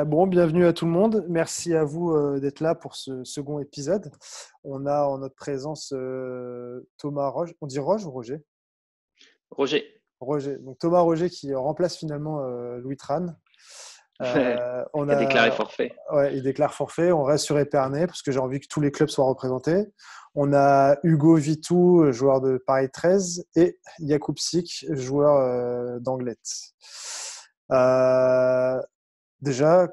Bon, bienvenue à tout le monde. Merci à vous d'être là pour ce second épisode. On a en notre présence Thomas Roge. On dit Roge ou Roger? Roger. Roger. Donc Thomas Roger qui remplace finalement Louis Tran. On Qui a déclaré a, forfait. ouais, il déclare forfait. On reste sur Épernay parce que j'ai envie que tous les clubs soient représentés. On a Hugo Vitou, joueur de Paris 13, et Jakub Sik, joueur d'Anglet. Déjà,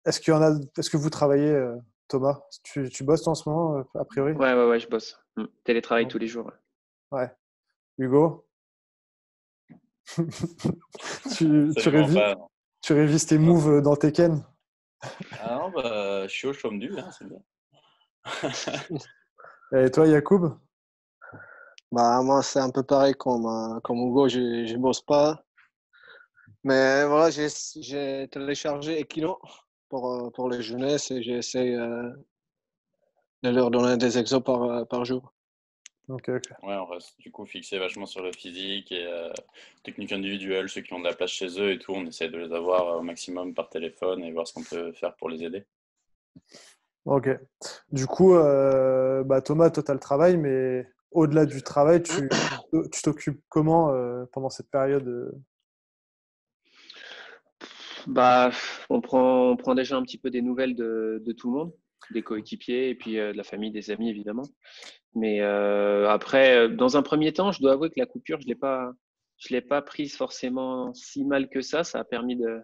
est-ce que vous travaillez, Thomas? Tu bosses toi, en ce moment, a priori? Ouais, je bosse. Télétravail Non. tous les jours. Ouais. Ouais. Hugo, tu Absolument révises, pas. tu révises tes Non. moves dans Tekken? Ah non, bah, je suis au chaume du, c'est bien. Et toi, Yacoub? Bah, moi, c'est un peu pareil comme Hugo, je bosse pas. Mais voilà, j'ai téléchargé Equino pour les jeunesses et j'essaie de leur donner des exos par jour. Ok. Ouais, on reste du coup fixé vachement sur le physique et technique individuelle, ceux qui ont de la place chez eux et tout, on essaie de les avoir au maximum par téléphone et voir ce qu'on peut faire pour les aider. Ok. Du coup, Thomas, toi, tu as le travail, mais au-delà du travail, tu t'occupes comment pendant cette période Bah, on prend déjà un petit peu des nouvelles de tout le monde, des coéquipiers et puis de la famille, des amis évidemment. Mais après, dans un premier temps, je dois avouer que la coupure, je l'ai pas prise forcément si mal que ça. Ça a permis de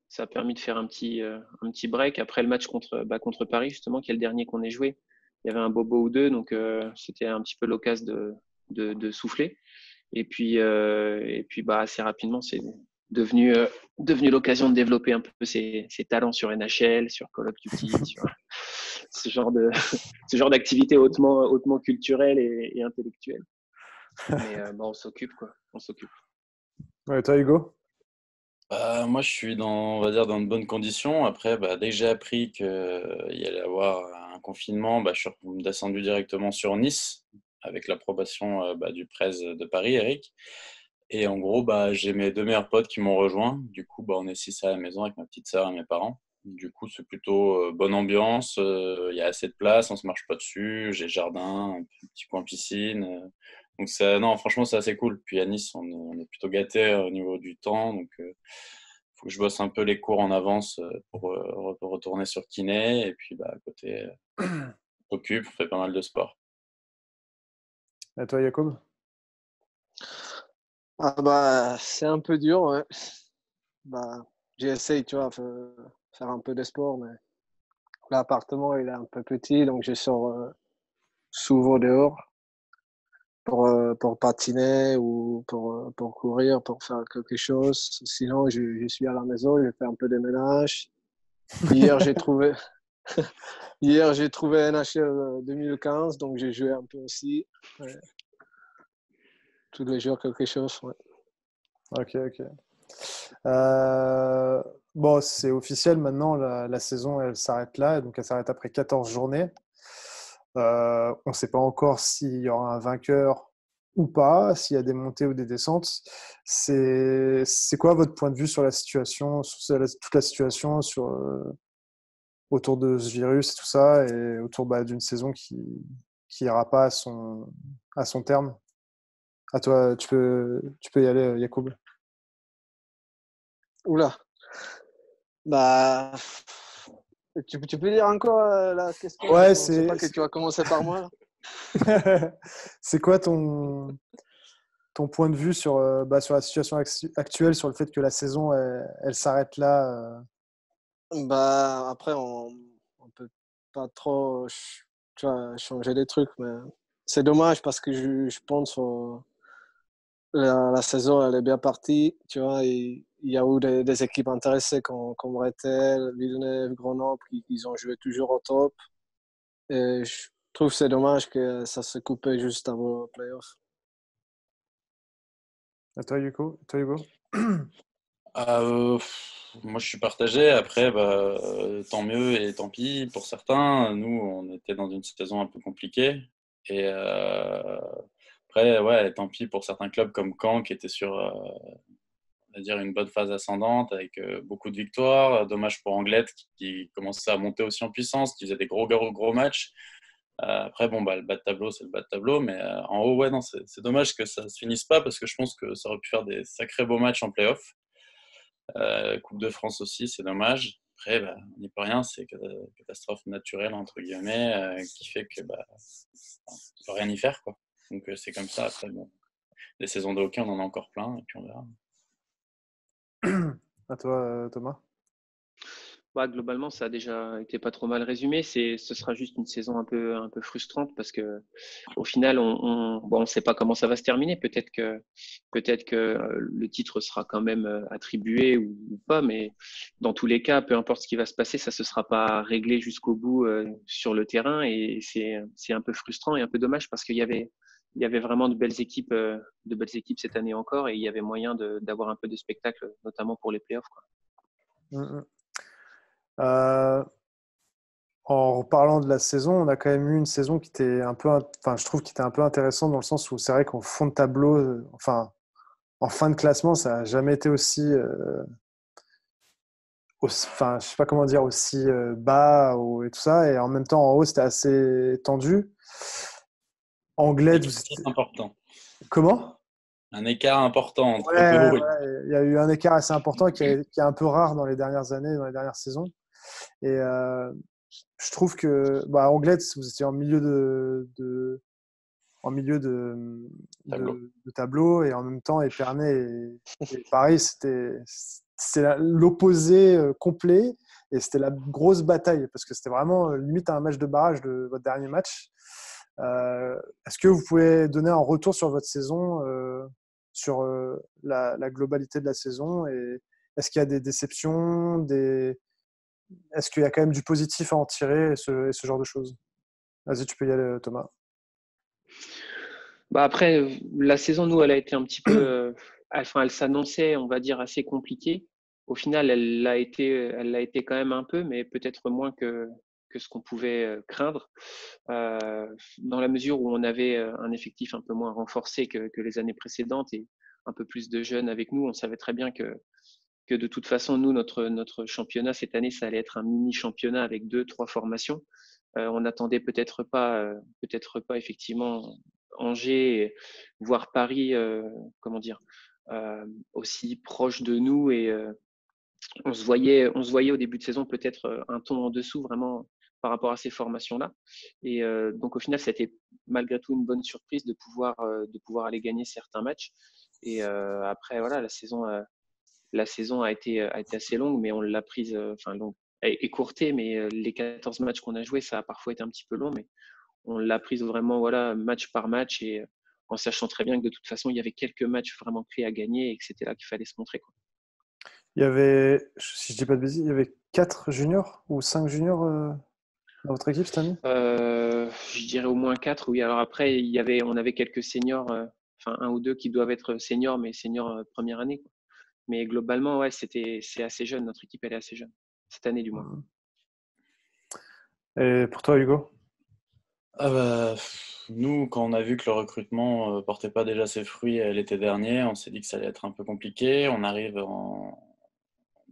faire un petit break après le match contre Paris justement, qui est le dernier qu'on ait joué. Il y avait un bobo ou deux, donc c'était un petit peu l'occasion de souffler. Et puis assez rapidement, c'est devenu l'occasion de développer un peu ses talents sur NHL, sur Call of Duty, sur ce genre de ce genre d'activité hautement culturelle et intellectuelle. Mais on s'occupe quoi, on s'occupe. Ouais, toi, Hugo? Moi, je suis on va dire, dans de bonnes conditions. Après, dès que j'ai appris qu'il y allait avoir un confinement, je suis descendu directement sur Nice avec l'approbation du prez de Paris, Eric. Et en gros, j'ai mes deux meilleurs potes qui m'ont rejoint. Du coup, on est six à la maison avec ma petite sœur et mes parents. Du coup, c'est plutôt bonne ambiance. Il y a assez de place, on se marche pas dessus. J'ai jardin, un petit coin piscine. Donc non, franchement, c'est assez cool. Puis à Nice, on est plutôt gâtés au niveau du temps. Donc, faut que je bosse un peu les cours en avance pour retourner sur kiné. Et puis, à côté, on s'occupe, on fait pas mal de sport. Et toi, Yacoub? Ah bah, c'est un peu dur, ouais. Bah, j'essaie, tu vois, faire un peu de sport, mais l'appartement, il est un peu petit, donc je sors souvent dehors pour patiner ou pour courir, pour faire quelque chose. Sinon, je suis à la maison, je fais un peu de ménage. Hier, j'ai trouvé, hier, j'ai trouvé NHL 2015, donc j'ai joué un peu aussi. Ouais. Tous les jours, quelque chose, ouais. Ok. Bon, c'est officiel maintenant, la saison, elle s'arrête là, donc elle s'arrête après 14 journées. On ne sait pas encore s'il y aura un vainqueur ou pas, s'il y a des montées ou des descentes. C'est quoi votre point de vue sur la situation, toute la situation autour de ce virus et tout ça, et autour d'une saison qui ira pas à son terme? À toi, tu peux y aller, Yacoub. Oula, bah, tu peux dire encore la question? Je Ouais, pensais pas que tu vas commencer par moi, là. c'est quoi ton point de vue sur la situation actuelle, sur le fait que la saison, elle s'arrête là Bah, après, on peut pas trop tu vois, changer les trucs, mais c'est dommage parce que je pense la saison, elle est bien partie. Tu vois, il y a eu des équipes intéressées comme Rethel, Villeneuve, Grenoble, qui ont joué toujours au top. Et je trouve que c'est dommage que ça se coupait juste avant le playoff. À toi, Hugo? Moi, je suis partagé. Après, tant mieux et tant pis pour certains. Nous, on était dans une saison un peu compliquée. Et après, ouais, tant pis pour certains clubs comme Caen qui étaient sur va dire, une bonne phase ascendante avec beaucoup de victoires. Dommage pour Anglette qui commençait à monter aussi en puissance, qui faisait des gros matchs. Après, bon, le bas de tableau, c'est le bas de tableau, mais en haut, ouais, non, c'est dommage que ça se finisse pas parce que je pense que ça aurait pu faire des sacrés beaux matchs en play-off. Coupe de France aussi, c'est dommage. Après, on n'y peut rien, c'est catastrophe naturelle, entre guillemets, qui fait que on peut rien y faire, quoi. Donc c'est comme ça. Après, bon, des saisons de hockey, on en a encore plein, et puis on verra. À toi, Thomas. Globalement, ça a déjà été pas trop mal résumé. Ce sera juste une saison un peu frustrante parce que au final, on sait pas comment ça va se terminer. Peut-être que le titre sera quand même attribué ou pas, mais dans tous les cas, peu importe ce qui va se passer, ça se sera pas réglé jusqu'au bout sur le terrain et c'est un peu frustrant et un peu dommage parce qu'il y avait vraiment de belles équipes cette année encore et il y avait moyen d'avoir un peu de spectacle, notamment pour les playoffs, quoi. En reparlant de la saison, on a quand même eu une saison qui était je trouve qui était un peu intéressante dans le sens où c'est vrai qu'en fond de tableau, en fin de classement, ça n'a jamais été je sais pas comment dire, aussi bas et tout ça. Et en même temps, en haut, c'était assez tendu. Anglais, C'est important. Comment? Un écart important entre Ouais, le haut il y a eu un écart assez important qui est un peu rare dans les dernières années, dans les dernières saisons. Et je trouve que Anglais, vous étiez en milieu de tableau et en même temps Épernay et Paris, c'est l'opposé complet et c'était la grosse bataille parce que c'était vraiment limite un match de barrage de votre dernier match. Est-ce que vous pouvez donner un retour sur votre saison, sur la globalité de la saison et est-ce qu'il y a des déceptions, est-ce qu'il y a quand même du positif à en tirer et ce genre de choses? Vas-y, tu peux y aller, Thomas. Après, la saison, nous, elle a été un petit peu, elle s'annonçait, on va dire, assez compliquée. Au final, elle l'a été quand même un peu, mais peut-être moins que ce qu'on pouvait craindre, dans la mesure où on avait un effectif un peu moins renforcé que les années précédentes et un peu plus de jeunes avec nous. On savait très bien que de toute façon, nous, notre championnat cette année, ça allait être un mini championnat avec 2-3 formations. On n'attendait peut-être pas effectivement Angers, voire Paris, comment dire, aussi proche de nous et on se voyait au début de saison peut-être un ton en dessous vraiment par rapport à ces formations-là. Et donc au final, c'était malgré tout une bonne surprise de pouvoir aller gagner certains matchs. Et après voilà, la saison a été assez longue, mais on l'a prise, longue, écourtée, mais les 14 matchs qu'on a joués, ça a parfois été un petit peu long, mais on l'a prise vraiment voilà, match par match et en sachant très bien que de toute façon, il y avait quelques matchs vraiment clés à gagner et que c'était là qu'il fallait se montrer, quoi. Il y avait, si je dis pas de bêtises, il y avait 4 juniors ou 5 juniors dans votre équipe cette année? Je dirais au moins 4, oui. Alors après, on avait quelques seniors, un ou deux qui doivent être seniors, mais seniors première année, quoi. Mais globalement, ouais, c'est assez jeune. Notre équipe, elle est assez jeune. Cette année, du moins. Et pour toi, Hugo? Nous, quand on a vu que le recrutement portait pas déjà ses fruits l'été dernier, on s'est dit que ça allait être un peu compliqué. On arrive en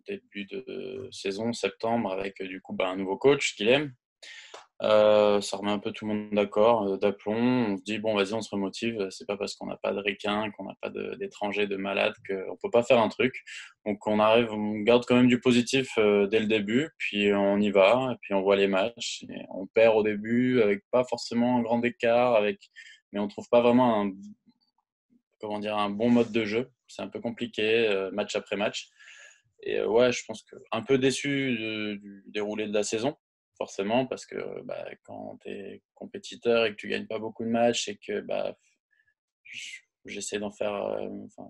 début de saison, septembre, avec du coup un nouveau coach, Guilhem. Ça remet un peu tout le monde d'accord, d'aplomb. On se dit, bon, vas-y, on se remotive. C'est pas parce qu'on n'a pas de ricains, qu'on n'a pas d'étrangers, de malades, qu'on peut pas faire un truc. Donc, on garde quand même du positif dès le début, puis on y va, et puis on voit les matchs. Et on perd au début avec pas forcément un grand écart, mais on trouve pas vraiment un bon mode de jeu. C'est un peu compliqué, match après match. Et ouais, je pense que un peu déçu du déroulé de la saison, forcément, parce que quand tu es compétiteur et que tu gagnes pas beaucoup de matchs et que j'essaie d'en faire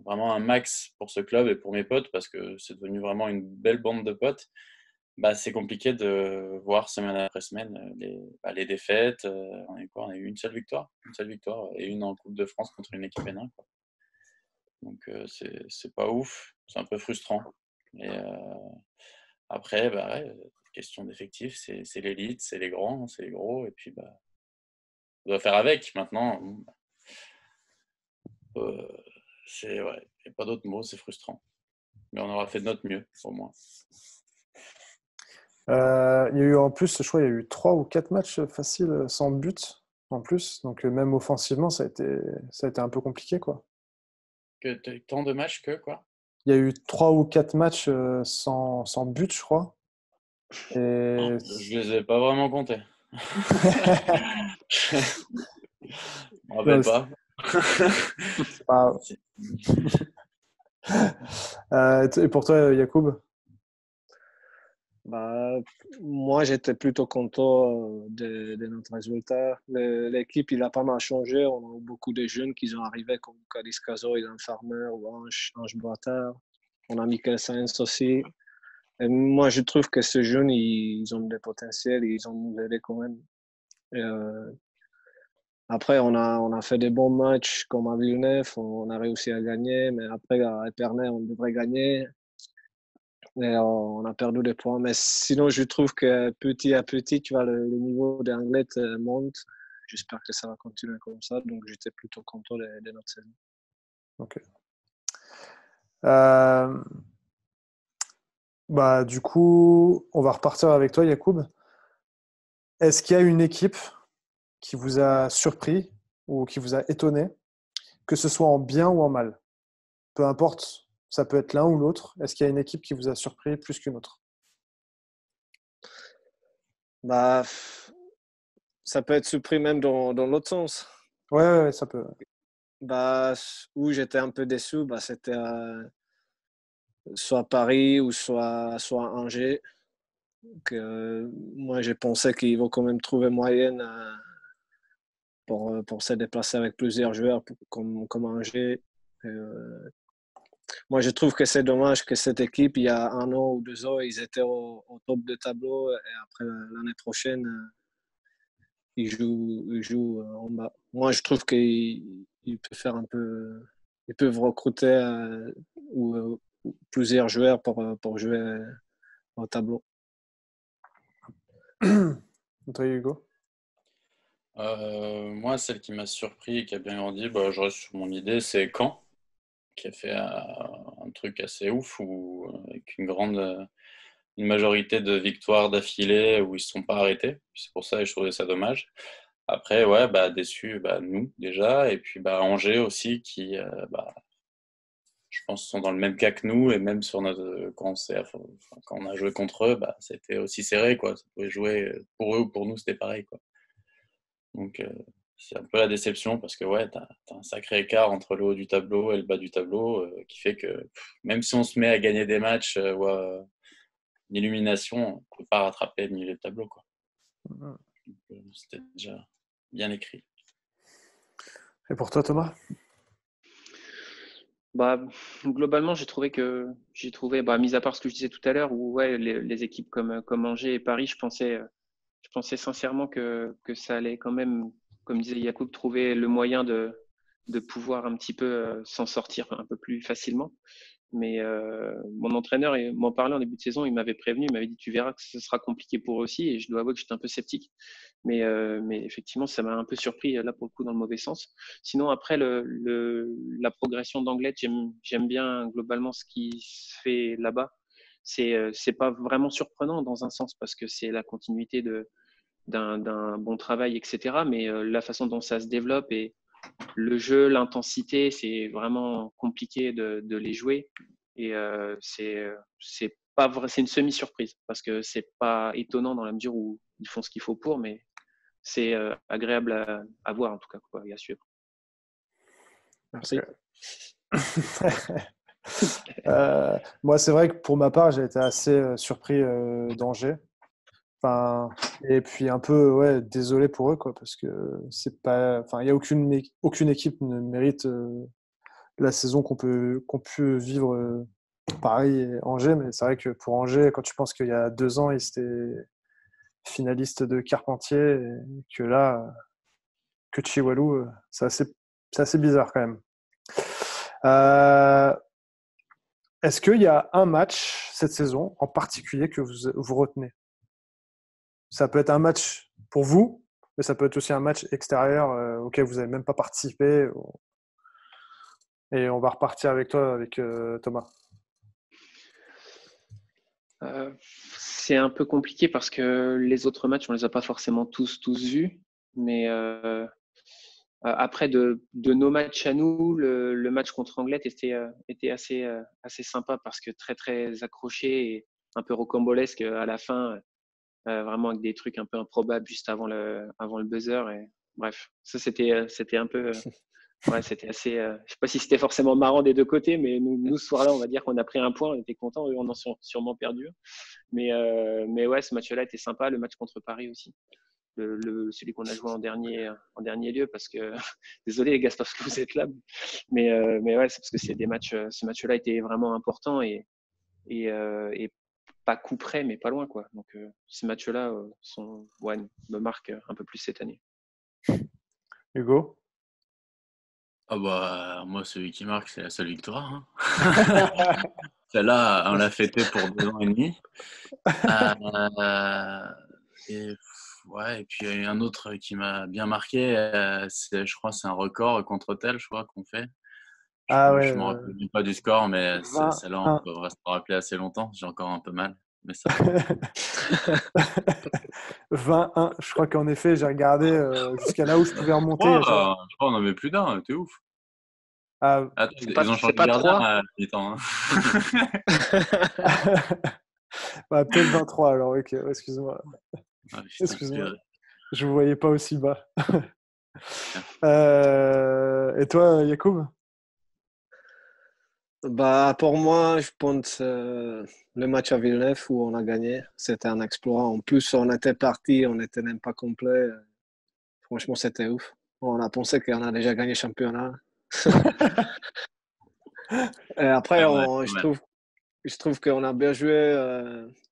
vraiment un max pour ce club et pour mes potes, parce que c'est devenu vraiment une belle bande de potes, c'est compliqué de voir semaine après semaine les défaites. On a eu une seule victoire et une en Coupe de France contre une équipe N1, quoi. Donc c'est pas ouf, c'est un peu frustrant. Et après, ouais, question d'effectif, c'est l'élite, c'est les grands, c'est les gros, et puis on doit faire avec maintenant. Ouais, il n'y a pas d'autre mot, c'est frustrant. Mais on aura fait de notre mieux, au moins. Il y a eu en plus, je crois, il y a eu 3 ou 4 matchs faciles sans but en plus. Donc même offensivement, ça a été un peu compliqué, quoi. Tant de matchs que quoi? Il y a eu 3 ou 4 matchs sans but, je crois. Et Je les ai pas vraiment comptés. Je me non, rappelle pas. c'est pas grave. Et pour toi, Yacoub? Bah, moi, j'étais plutôt content de notre résultat. L'équipe, il a pas mal changé. On a eu beaucoup de jeunes qui sont arrivés comme Kadis Caso, Ilan Farmer ou Ange Boitard. On a Michael Sainz aussi. Et moi, je trouve que ces jeunes, ils ont des potentiels, ils ont nous aidé quand même. Et, après, on a fait des bons matchs comme à Villeneuve, on a réussi à gagner, mais après, à Épernay, on devrait gagner. Et on a perdu des points. Mais sinon, je trouve que petit à petit, tu vois, le niveau d'anglais monte. J'espère que ça va continuer comme ça. Donc, j'étais plutôt content de notre saison. Ok. Bah, du coup, on va repartir avec toi, Yacoub. Est-ce qu'il y a une équipe qui vous a surpris ou qui vous a étonné, que ce soit en bien ou en mal? Peu importe, ça peut être l'un ou l'autre. Est-ce qu'il y a une équipe qui vous a surpris plus qu'une autre? Bah, ça peut être surpris même dans l'autre sens. Ouais, ça peut. Bah, où j'étais un peu déçu, bah, c'était soit Paris ou soit Angers. Donc, moi, j'ai pensé qu'ils vont quand même trouver moyenne pour se déplacer avec plusieurs joueurs comme Angers. Moi, je trouve que c'est dommage que cette équipe, il y a 1 an ou 2 ans, ils étaient au top de tableau et après l'année prochaine, ils jouent en bas. Moi, je trouve qu'ils peuvent faire un peu, ils peuvent recruter ou plusieurs joueurs pour jouer au tableau. Toi, Hugo? Moi, celle qui m'a surpris et qui a bien grandi, bah, je reste sur mon idée, c'est Caen, qui a fait un truc assez ouf, avec une majorité de victoires d'affilée où ils ne se sont pas arrêtés. C'est pour ça que je trouvais ça dommage. Après, ouais, bah, déçu, bah, nous déjà, et puis bah, Angers aussi, qui, bah, je pense, sont dans le même cas que nous, et même quand on a joué contre eux, bah, c'était aussi serré, quoi. Ça pouvait jouer pour eux ou pour nous, c'était pareil, quoi. Donc, c'est un peu la déception parce que ouais, t'as un sacré écart entre le haut du tableau et le bas du tableau qui fait que même si on se met à gagner des matchs ou à une illumination, on ne peut pas rattraper le milieu du tableau, quoi. Donc, c'était déjà bien écrit. Et pour toi, Thomas? Bah, globalement, j'ai trouvé, bah, mis à part ce que je disais tout à l'heure, où ouais, les équipes comme Angers et Paris, je pensais sincèrement que ça allait quand même, comme disait Yacoub, trouver le moyen de pouvoir un petit peu s'en sortir un peu plus facilement. Mais mon entraîneur m'en parlait en début de saison, il m'avait prévenu, il m'avait dit tu verras que ce sera compliqué pour eux aussi, et je dois avouer que j'étais un peu sceptique. Mais effectivement, ça m'a un peu surpris là pour le coup dans le mauvais sens. Sinon, après la progression d'Anglet, j'aime bien globalement ce qui se fait là-bas. C'est pas vraiment surprenant dans un sens parce que c'est la continuité d'un bon travail, etc. Mais la façon dont ça se développe et le jeu, l'intensité, c'est vraiment compliqué de les jouer. Et c'est pas vrai, c'est une semi-surprise parce que c'est pas étonnant dans la mesure où ils font ce qu'il faut pour, mais c'est agréable à voir en tout cas, quoi, et à suivre. Merci. Moi, c'est vrai que pour ma part, j'ai été assez surpris d'Angers. Enfin, et puis un peu ouais, désolé pour eux, quoi, parce que c'est pas, enfin, il y a aucune équipe ne mérite la saison qu'on peut vivre Paris et Angers, mais c'est vrai que pour Angers, quand tu penses qu'il y a 2 ans, ils étaient finalistes de Carpentier, et que là, que Chihuahua, c'est assez bizarre quand même. Est-ce qu'il y a un match cette saison en particulier que vous retenez? Ça peut être un match pour vous, mais ça peut être aussi un match extérieur auquel vous n'avez même pas participé. Et on va repartir avec toi, avec Thomas. C'est un peu compliqué parce que les autres matchs, on les a pas forcément tous vus. Mais après, de nos matchs à nous, le match contre Anglet était assez sympa parce que très, très accroché et un peu rocambolesque à la fin, vraiment avec des trucs un peu improbables juste avant le buzzer. Et, bref, ça, c'était un peu. Ouais, c'était assez. Je sais pas si c'était forcément marrant des deux côtés, mais nous ce soir-là, on va dire qu'on a pris un point, on était contents, eux, on en a sûrement perdu. Mais ouais, ce match-là était sympa, le match contre Paris aussi. Celui qu'on a joué en dernier lieu, parce que désolé les gars, c'est parce que vous êtes là, mais ouais, c'est parce que c'est des matchs. Ce match-là était vraiment important et pas coup près, mais pas loin quoi. Donc ces matchs-là ouais, me marquent un peu plus cette année. Hugo? Ah bah, moi, celui qui marque, c'est la seule victoire. Hein. Celle-là, on l'a fêtée pour 2 ans et demi. Et, ouais, et puis il y a un autre qui m'a bien marqué, je crois c'est un record contre Tel, je crois qu'on fait. Ah ouais, Je me rappelle même pas du score, mais 20, celle-là, on 1. devrait se rappeler assez longtemps. J'ai encore un peu mal, mais ça va. 20-1. Je crois qu'en effet, j'ai regardé jusqu'à là où je pouvais remonter. Je crois on en avait plus d'un, t'es ouf. Ah, Attends, ils ont C'est changé de pas gardien 3. à mi-temps. Hein. bah, peut-être 23 alors, ok, excuse-moi. Ah, putain, Excuse-moi, purée. je ne vous voyais pas aussi bas. Tiens. Et toi, Yacoub? Bah, pour moi, je pense le match à Villeneuve où on a gagné, c'était un exploit. En plus, on était parti, on n'était même pas complet. Franchement, c'était ouf. On a pensé qu'on a déjà gagné le championnat. Et après, Ouais, ouais, pas mal. je trouve qu'on a bien joué,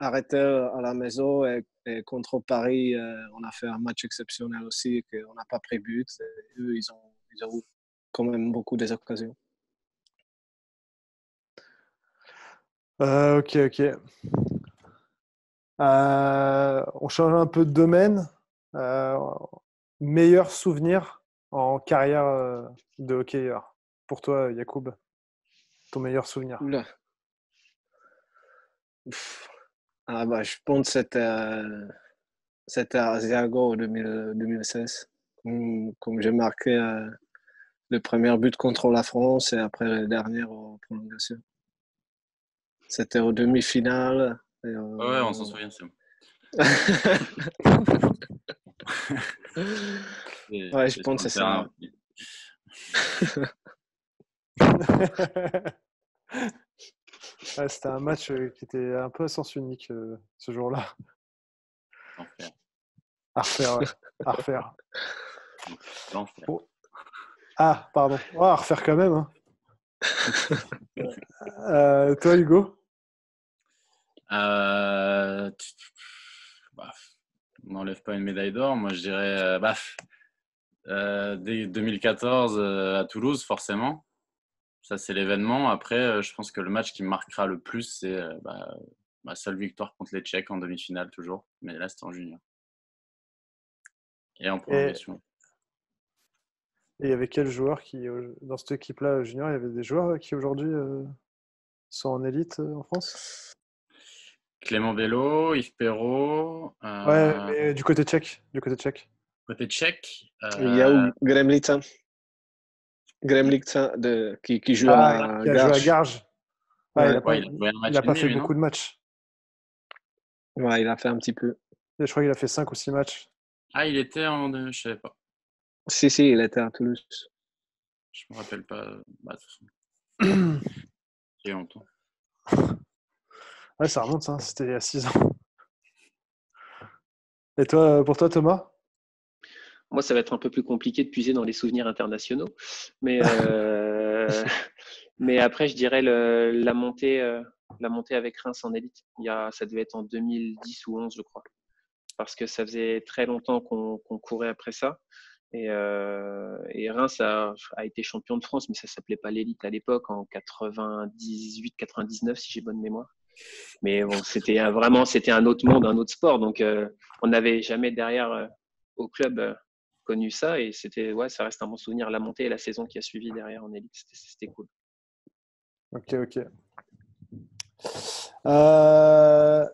arrêté à la maison et contre Paris, on a fait un match exceptionnel aussi, qu'on n'a pas pris but. Et eux, ils ont eu quand même beaucoup des occasions. Ok, ok. On change un peu de domaine. Euh, Meilleur souvenir en carrière de hockeyeur. Pour toi, Yacoub, ton meilleur souvenir? Oula. Ouf. Ah bah, je pense que c'était à Asiago en 2016. Comme j'ai marqué le premier but contre la France et après le dernier en prolongation. C'était au demi-finale. Et, Ouais, on s'en souvient, c'est bon. ouais, je C'est sur pense le que c'est ça. terrain aussi. Ouais, c'était un match qui était un peu à sens unique ce jour-là. L'enfer. À refaire, ouais. À refaire. L'enfer. Bon. Ah, pardon. Oh, à refaire quand même. Hein. Toi, Hugo? Bah, on n'enlève pas une médaille d'or. Moi, je dirais dès 2014 à Toulouse, forcément. Ça, c'est l'événement. Après, je pense que le match qui me marquera le plus, c'est ma seule victoire contre les Tchèques en demi-finale, toujours. Mais là, c'était en junior. Et en Et prolongation. il y avait quel joueur qui, dans cette équipe-là junior, il y avait des joueurs qui aujourd'hui sont en élite en France? Clément Vélo, Yves Perrault. Ouais, mais du côté tchèque. Du côté tchèque. Côté tchèque, Il y a eu Gremlica. Gremlica qui joue Ah, à qui a joué à Garches. Garges. Ah, Ouais, ouais, il a joué un il match a et pas demi, fait lui, non? beaucoup de matchs. ouais, il a fait un petit peu. Et je crois qu'il a fait 5 ou 6 matchs. Ah, il était je savais pas. Si, il était à Toulouse. Je me rappelle pas. Bah, de toute façon, il y a longtemps. Ouais, ça remonte, hein. C'était il y a 6 ans. Et toi, pour toi, Thomas? Moi, ça va être un peu plus compliqué de puiser dans les souvenirs internationaux. Mais, mais après, je dirais la montée avec Reims en élite. Ça devait être en 2010 ou 11, je crois. Parce que ça faisait très longtemps qu'on courait après ça. Et Reims a été champion de France, mais ça s'appelait pas l'élite à l'époque, en 98-99, si j'ai bonne mémoire. Mais bon, c'était un autre monde, un autre sport. Donc, on n'avait jamais derrière au club connu ça. Et ouais, ça reste un bon souvenir. La montée et la saison qui a suivi derrière en élite, c'était cool. Ok, ok. Euh,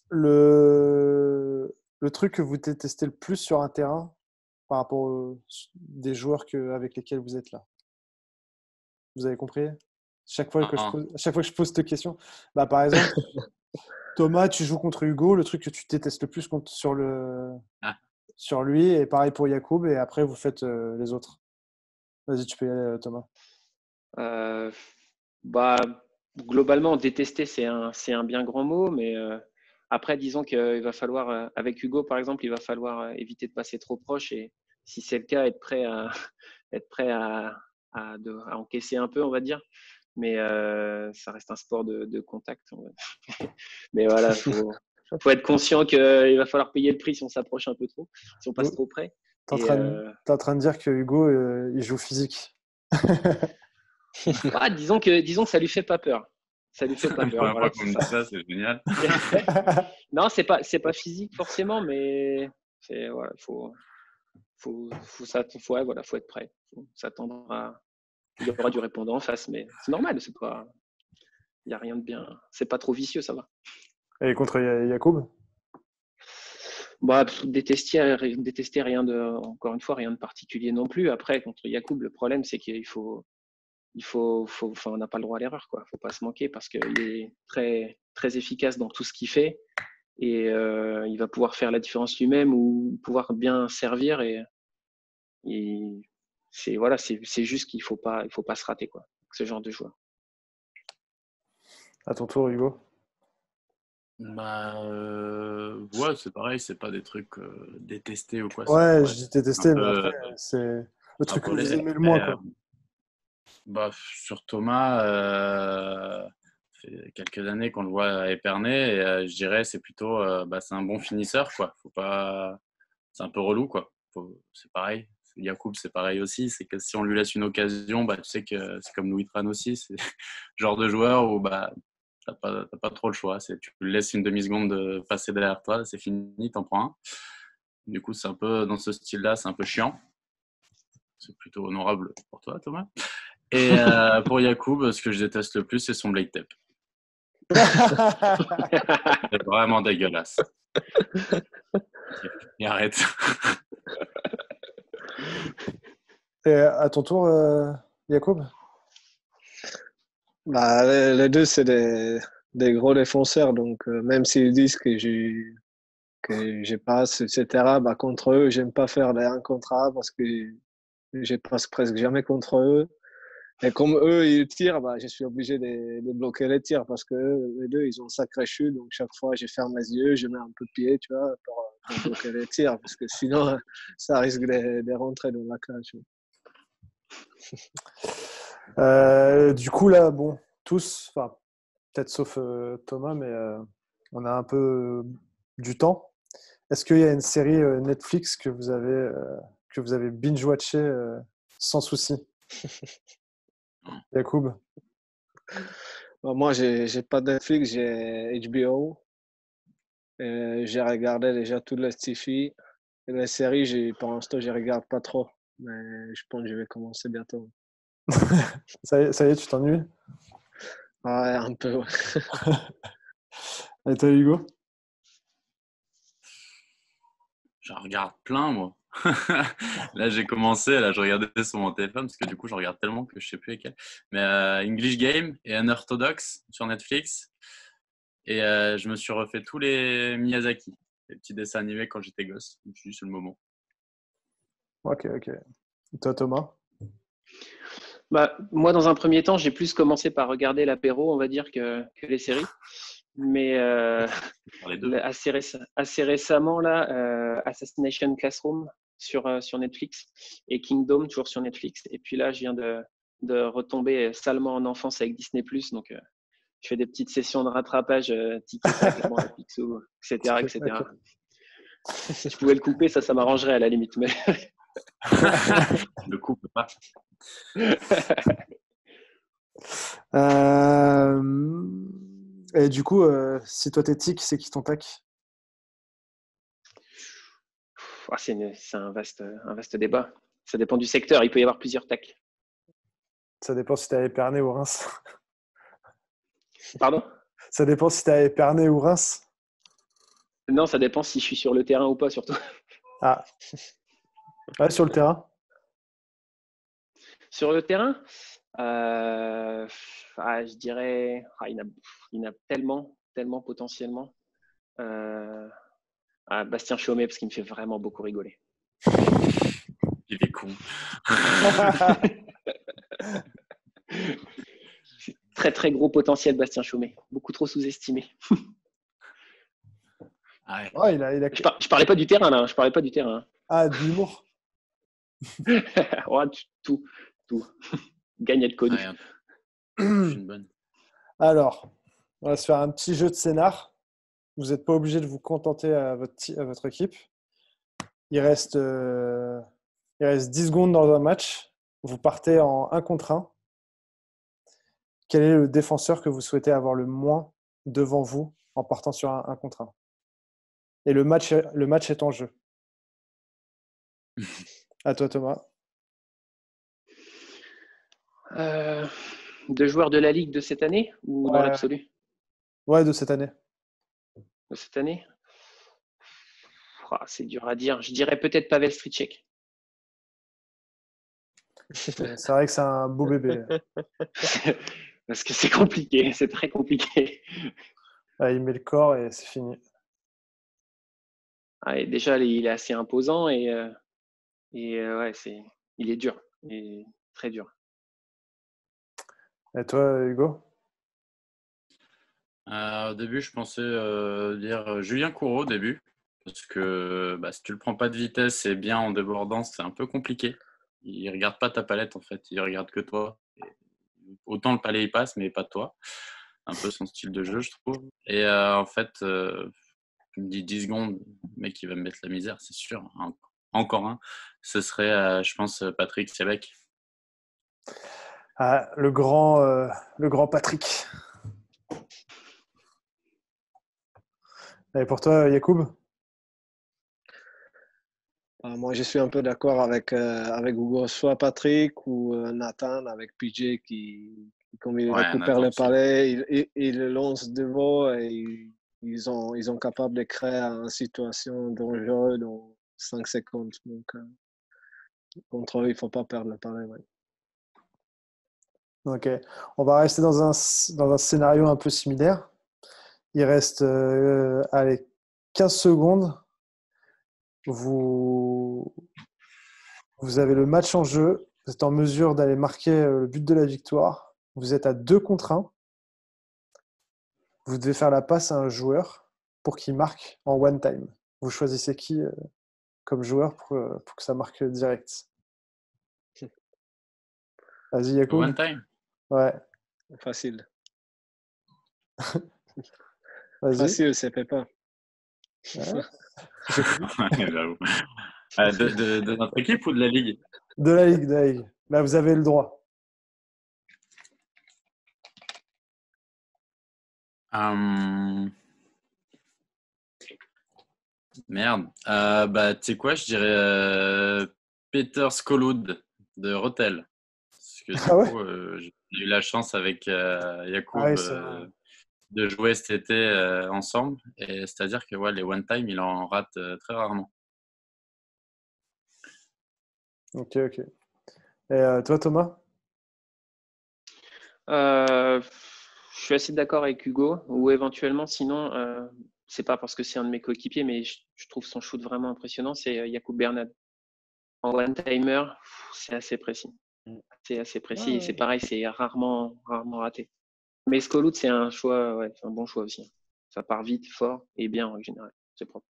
le truc que vous détestez le plus sur un terrain par rapport des joueurs avec lesquels vous êtes là. Vous avez compris? Chaque fois que je pose cette question, par exemple, Thomas, tu joues contre Hugo, le truc que tu détestes le plus sur lui, et pareil pour Yacoub, et après vous faites les autres. Vas-y, tu peux y aller, Thomas. Globalement, détester, c'est un bien grand mot, mais après, disons qu'il va falloir, avec Hugo par exemple, il va falloir éviter de passer trop proche, et si c'est le cas, être prêt à, être prêt à encaisser un peu, on va dire. Mais ça reste un sport de contact. Mais voilà, faut être conscient qu'il va falloir payer le prix si on s'approche un peu trop, si on passe trop près. T'es en train de dire que Hugo, il joue physique. Disons que ça lui fait pas peur. Ça lui fait pas peur. Voilà, ça, c'est génial. Non, c'est pas physique forcément, mais voilà, faut être prêt. Faut s'attendre à. Il y aura du répondant en face, mais c'est normal. Il y a rien de bien. C'est pas trop vicieux, ça va. Et contre Yacoub? Détester encore une fois, rien de particulier non plus. Après, contre Yacoub, le problème, c'est qu'il faut, on n'a pas le droit à l'erreur, quoi. Faut pas se manquer parce qu'il est très, très efficace dans tout ce qu'il fait et il va pouvoir faire la différence lui-même ou pouvoir bien servir et c'est juste qu'il faut pas se rater, quoi. Ce genre de joueur. À ton tour, Hugo. Ouais, c'est pareil, c'est pas des trucs détestés ou quoi. Ouais, je dis détesté, mais après, c'est le truc que vous aimez le moins, quoi. Sur Thomas, ça fait quelques années qu'on le voit à Épernay et je dirais c'est plutôt c'est un bon finisseur, quoi. Faut pas, c'est un peu relou, quoi. C'est pareil. Yacoub, c'est pareil aussi. C'est que si on lui laisse une occasion, tu sais que c'est comme Louis Tran aussi. C'est le genre de joueur où t'as pas trop le choix. Tu lui laisses une demi-seconde de passer derrière toi, c'est fini, t'en prends un. Du coup, c'est un peu dans ce style-là, c'est un peu chiant. C'est plutôt honorable pour toi, Thomas. Et pour Yacoub, ce que je déteste le plus, c'est son blade tape. C'est vraiment dégueulasse. Et arrête. Et à ton tour, Yacoub? Les deux, c'est des gros défenseurs. Donc, même s'ils disent que je passe, etc., contre eux, j'aime pas faire les 1 contre 1 parce que je passe presque jamais contre eux. Et comme eux, ils tirent, je suis obligé de bloquer les tirs parce que les deux, ils ont sacré chute. Donc, chaque fois, je ferme les yeux, je mets un peu de pied, tu vois, pour bloquer les tirs parce que sinon, ça risque de rentrer dans la cage. Du coup, là, tous, peut-être sauf Thomas, mais on a un peu du temps. Est-ce qu'il y a une série Netflix que vous avez binge-watché sans souci? Yacoub? Moi, j'ai pas de Netflix, j'ai HBO. J'ai regardé déjà toutes les sci-fi. Et les séries, pour l'instant, je regarde pas trop. Mais je pense que je vais commencer bientôt. Ça y est, tu t'ennuies? Ouais, un peu, ouais. Et toi, Hugo? J'en regarde plein, moi. Là, j'ai commencé, je regardais sur mon téléphone parce que du coup, je regarde tellement que je sais plus lesquels. Mais English Game et Unorthodox sur Netflix. Et je me suis refait tous les Miyazaki, les petits dessins animés quand j'étais gosse. Je me suis dit, c'est le moment. Ok. Et toi, Thomas? Moi, dans un premier temps, j'ai plus commencé par regarder l'apéro, on va dire, que les séries. Mais assez récemment, là, Assassination Classroom sur Netflix et Kingdom, toujours sur Netflix. Et puis là, je viens de retomber salement en enfance avec Disney+. Donc, je fais des petites sessions de rattrapage, Tiki-Tac, La Bande à Picsou, etc. Si je pouvais le couper, ça m'arrangerait à la limite. Mais je le coupe pas. Et du coup, si toi t'es tic, c'est qui ton tac? C'est un vaste débat. Ça dépend du secteur. Il peut y avoir plusieurs tacs. Ça dépend si t'es à Épernay ou Reims. Pardon? Ça dépend si tu as Épernay ou Reims. Non, ça dépend si je suis sur le terrain ou pas, surtout. Ah, ouais, sur le terrain. Sur le terrain, je dirais, il y en a tellement potentiellement. Bastien Chaumet, parce qu'il me fait vraiment beaucoup rigoler. Il est con. Très, très gros potentiel, Bastien Chaumet. Beaucoup trop sous-estimé. Ah ouais. Ouais, il a... Je parlais pas du terrain, là. Je parlais pas du terrain. Ah, de l'humour. Ouais, tout. Gagne à être connu. Ouais, une bonne. Alors, on va se faire un petit jeu de scénar. Vous n'êtes pas obligé de vous contenter à votre équipe. Il reste 10 secondes dans un match. Vous partez en 1 contre 1. Quel est le défenseur que vous souhaitez avoir le moins devant vous en partant sur un 1 contre 1? Et le match est en jeu. À toi, Thomas. De joueurs de la Ligue de cette année ou dans l'absolu? Ouais, de cette année. De cette année? C'est dur à dire. Je dirais peut-être Pavel Striček. C'est vrai que c'est un beau bébé. Parce que c'est compliqué, c'est très compliqué. Ouais, il met le corps et c'est fini. Et déjà, il est assez imposant et ouais, il est dur. Il est très dur. Et toi, Hugo? Au début, je pensais dire Julien Courreau au début. Parce que si tu le prends pas de vitesse et bien en débordant, c'est un peu compliqué. Il regarde pas ta palette en fait, il regarde que toi. Et autant le palais il passe, mais pas toi. Un peu son style de jeu, je trouve. Et en fait, tu me dis 10 secondes, le mec il va me mettre la misère, c'est sûr. Encore un. Ce serait, je pense, Patrick Sébec. Ah, le grand Patrick. Et pour toi, Yacoub? Moi, je suis un peu d'accord avec Hugo, soit Patrick ou Nathan avec PJ comme il Ouais, récupère Nathan le aussi. palais, il le lance devant et ils sont capables de créer une situation dangereuse dans 5 secondes. Donc, contre eux, il ne faut pas perdre le palais. Ouais. Ok. On va rester dans un scénario un peu similaire. Il reste allez, 15 secondes. Vous avez le match en jeu. Vous êtes en mesure d'aller marquer le but de la victoire. Vous êtes à 2 contre 1. Vous devez faire la passe à un joueur pour qu'il marque en one time. Vous choisissez qui comme joueur pour que ça marque direct. Vas-y, Yacoub. One time. Ouais. Facile. Vas-y. Facile, c'est Pépin. Ouais. J'avoue. De notre équipe ou de la Ligue? De la Ligue. Là, vous avez le droit. Merde. Tu sais quoi, je dirais Peter Skolud de Rotel. Parce que du coup, j'ai eu la chance avec Yacoub de jouer cet été ensemble. Et c'est-à-dire que les one-time, il en rate très rarement. Ok. Et toi, Thomas? Je suis assez d'accord avec Hugo. Ou éventuellement, sinon, c'est pas parce que c'est un de mes coéquipiers, mais je trouve son shoot vraiment impressionnant. C'est Yacoub Bernat. En one-timer, c'est assez précis. C'est assez précis et c'est pareil, c'est rarement raté. Mais Skoloud, c'est un choix, ouais, c'est un bon choix aussi. Ça part vite, fort et bien en général. C'est propre.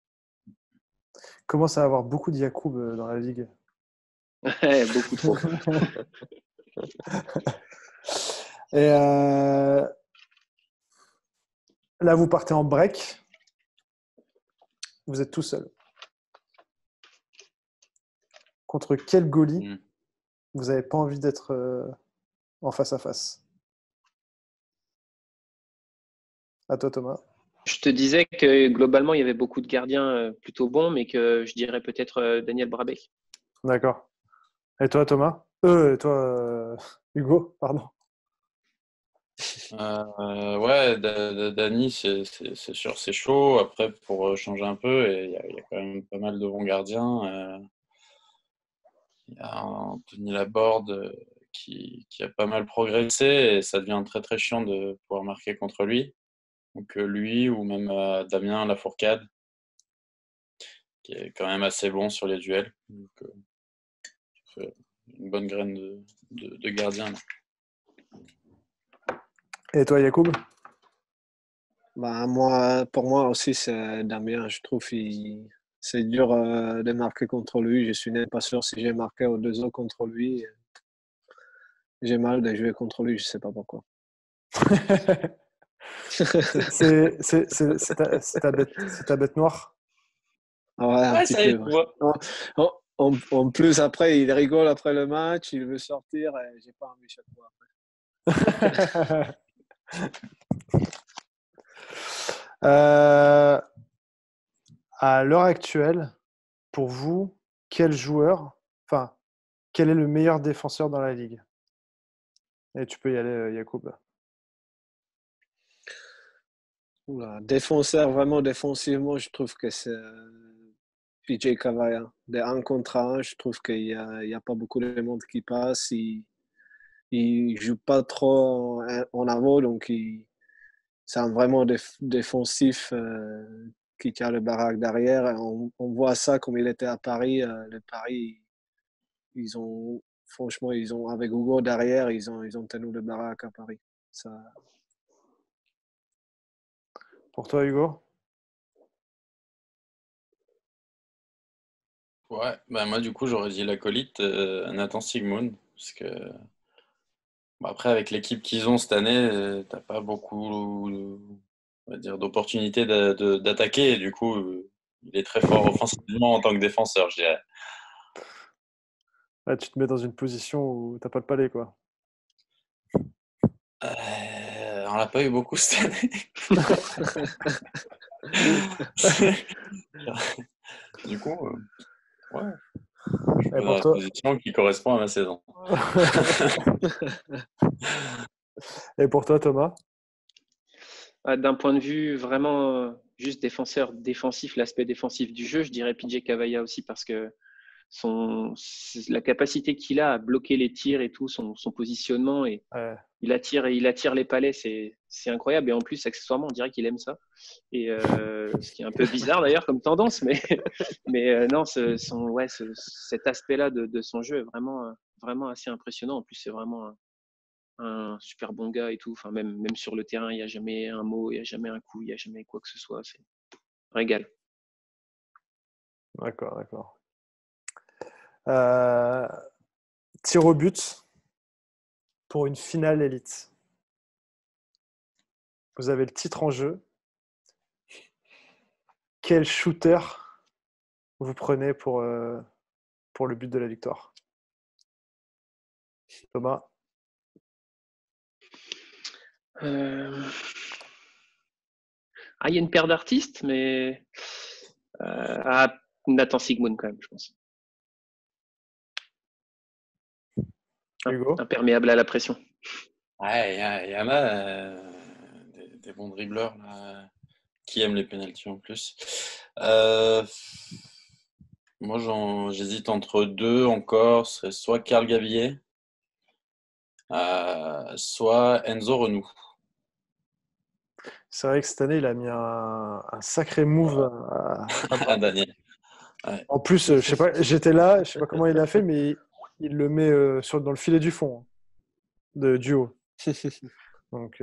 Commence à avoir beaucoup de Yacoub dans la ligue. Beaucoup trop. Et là, vous partez en break. Vous êtes tout seul. Contre quel goalie vous n'avez pas envie d'être en face à face? À toi, Thomas. Je te disais que globalement, il y avait beaucoup de gardiens plutôt bons, mais que je dirais peut-être Daniel Brabec. D'accord. Et toi, Thomas? Et toi, Hugo, pardon. Ouais, Dani, c'est sûr, c'est chaud. Après, pour changer un peu, il y a quand même pas mal de bons gardiens. Il y a Anthony Laborde qui a pas mal progressé et ça devient très très chiant de pouvoir marquer contre lui. Donc lui ou même Damien Lafourcade, qui est quand même assez bon sur les duels. Donc, une bonne graine de gardien. Là. Et toi, Yacoub? Pour moi aussi, c'est Damien. Je trouve c'est dur de marquer contre lui. Je suis même pas sûr si j'ai marqué aux 2 ans contre lui. J'ai mal de jouer contre lui, je sais pas pourquoi. C'est ta bête noire? Ouais, un Ouais, petit ça y est, peu. tu Ouais. vois. En plus, après, il rigole après le match, il veut sortir et j'ai pas envie chaque fois. À l'heure actuelle, pour vous, quel est le meilleur défenseur dans la ligue? Et tu peux y aller, Yacoub. Oula, défenseur, vraiment défensivement, je trouve que c'est PJ Cavaya. De 1 contre 1, je trouve qu'il y a pas beaucoup de monde qui passe. Il joue pas trop en avant, donc c'est un vraiment défensif qui tient le baraque derrière. Et on voit ça comme il était à Paris. Le Paris, ils ont, franchement, avec Hugo derrière, ils ont tenu le baraque à Paris. Ça, Pour toi, Hugo? Ouais, bah moi du coup j'aurais dit l'acolyte Nathan Sigmund parce que après avec l'équipe qu'ils ont cette année, t'as pas beaucoup on va dire d'opportunités d'attaquer et du coup il est très fort offensivement en tant que défenseur, je dirais. Là, tu te mets dans une position où t'as pas le palais, quoi. On l'a pas eu beaucoup cette année. Du coup, ouais, je Et suis dans pour la toi, position qui correspond à ma saison. et pour toi, Thomas? D'un point de vue vraiment juste défensif, l'aspect défensif du jeu, je dirais PJ Cavaya aussi parce que la capacité qu'il a à bloquer les tirs et tout, son positionnement et Ouais. il attire les palais, c'est incroyable. Et en plus, accessoirement, on dirait qu'il aime ça. Et ce qui est un peu bizarre d'ailleurs comme tendance, mais non, cet aspect-là de son jeu est vraiment assez impressionnant. En plus, c'est vraiment un super bon gars et tout. Enfin, même sur le terrain, il n'y a jamais un mot, il n'y a jamais un coup, il n'y a jamais quoi que ce soit. C'est régal. D'accord, d'accord. Euh, Tir au but pour une finale élite. Vous avez le titre en jeu. Quel shooter vous prenez pour le but de la victoire? Thomas? Euh... Ah, il y a une paire d'artistes, mais Nathan Sigmund quand même, je pense. Hugo? Imperméable à la pression. Ouais, il y en a des bons dribbleurs là, qui aiment les pénaltys en plus. Moi, j'hésite entre deux encore. Ce serait soit Karl Gavier, soit Enzo Renou. C'est vrai que cette année, il a mis un sacré move à Ah, bas. Daniel. Ouais. En plus, je sais pas, j'étais là, je sais pas comment il a fait, mais il le met dans le filet du fond, hein, de duo. Donc,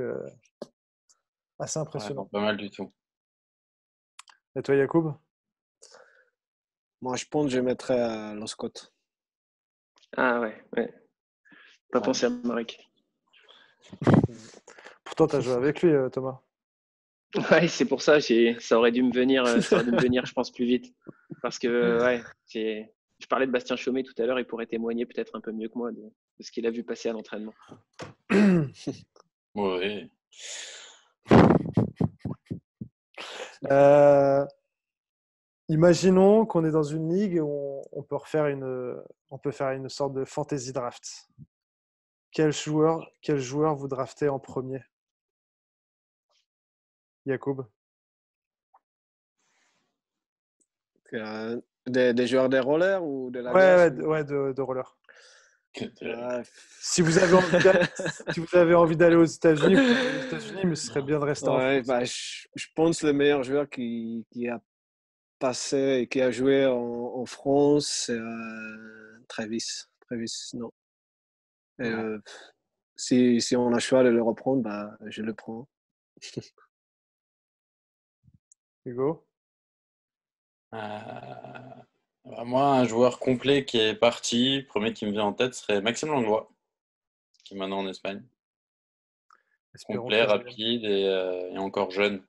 assez Ouais, non, impressionnant. pas mal du tout. Et toi, Yacoub? moi, je pense que je mettrais Loscott. Ah ouais. Pas Ouais. pensé à Marek. Pourtant, tu as joué avec lui, Thomas. Ouais, c'est pour ça, ça aurait dû me venir, je pense, plus vite. Parce que, ouais, je parlais de Bastien Chaumet tout à l'heure, il pourrait témoigner peut-être un peu mieux que moi de ce qu'il a vu passer à l'entraînement. Ouais. Euh, Imaginons qu'on est dans une ligue où on peut faire une sorte de fantasy draft. Quel joueur vous draftez en premier? Yacoub? Des joueurs de roller ou de la Ouais, glace ouais, de roller. Ah, Si vous avez envie d'aller aux États-Unis, vous pouvez aller aux États-Unis, mais ce serait bien de rester en ouais, France. bah, je pense que le meilleur joueur qui a passé et qui a joué en France, c'est Travis. Travis, non. Et, si on a le choix de le reprendre, bah, je le prends. Hugo? Moi, un joueur complet qui est parti, premier qui me vient en tête, serait Maxime Langlois, qui est maintenant en Espagne. Espérons Complet, qu'il revienne. rapide et encore jeune.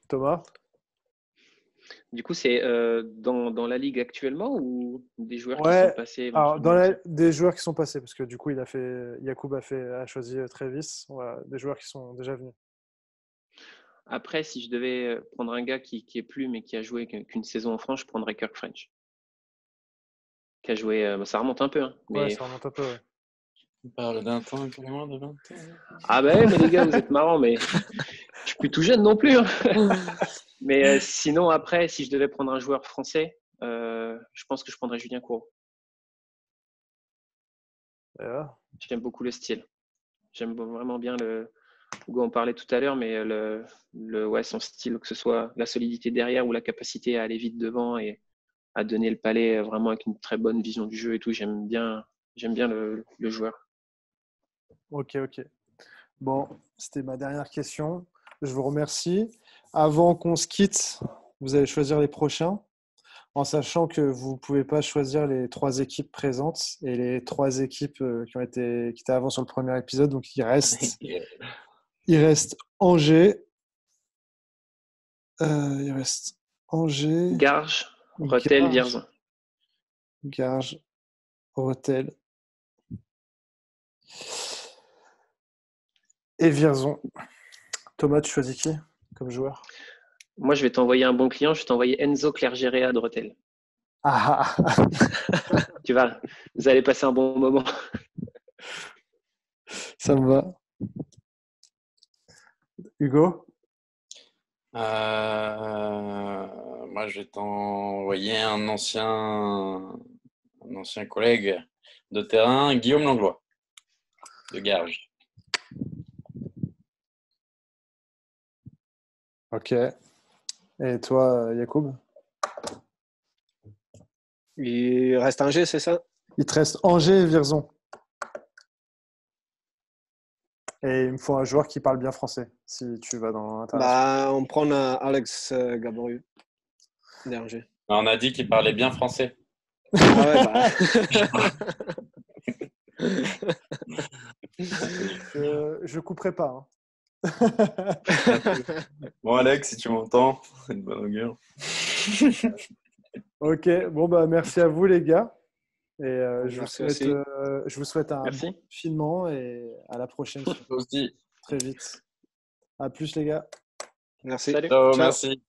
Thomas? Du coup, c'est dans la ligue actuellement ou des joueurs qui Ouais, sont passés alors éventuellement? des joueurs qui sont passés, parce que du coup, Yacoub a choisi Travis, voilà, des joueurs qui sont déjà venus. Après, si je devais prendre un gars qui est plus, mais qui a joué qu'une saison en France, je prendrais Kirk French. Qui a joué, ça remonte un peu, hein, Ouais, mais ça remonte un peu, ouais. On parle d'un temps un peu moins de 20 ans. ah ben, mais les gars, vous êtes marrants, mais je suis plus tout jeune non plus, hein. Mais sinon, après, si je devais prendre un joueur français, je pense que je prendrais Julien Courreau. Voilà. J'aime beaucoup le style. J'aime vraiment bien Hugo en parlait tout à l'heure, mais ouais, son style, que ce soit la solidité derrière ou la capacité à aller vite devant et à donner le palais vraiment avec une très bonne vision du jeu et tout. J'aime bien le joueur. Ok. Bon, c'était ma dernière question. Je vous remercie. Avant qu'on se quitte, vous allez choisir les prochains, en sachant que vous ne pouvez pas choisir les 3 équipes présentes et les 3 équipes qui étaient avant sur le premier épisode. Donc, il reste Angers. Il reste Angers, Garges, Rethel, Vierzon. Garges, Rethel et Vierzon. Thomas, tu choisis qui comme joueur? Moi, je vais t'envoyer un bon client. Je vais t'envoyer Enzo Clergerea de Rethel. Ah. Tu vas, vous allez passer un bon moment. Ça me va. Hugo? Moi, je vais t'envoyer un ancien collègue de terrain, Guillaume Langlois, de Garges. Ok. Et toi, Yacoub? Il reste Angers, c'est ça? Il te reste Angers et Vierzon. Et il me faut un joueur qui parle bien français, si tu vas dans l'international. Bah, on prend Alex Gaborieux d'Angers. On a dit qu'il parlait bien français. Ah ouais, bah. Je couperai pas. Hein. Bon, Alex, si tu m'entends, c'est une bonne augure. Ok, bon bah merci à vous les gars. Et je Merci vous souhaite un Merci. bon confinement et à la prochaine. Toi aussi. Très vite. À plus les gars. Merci. Salut. Ciao, Ciao. merci.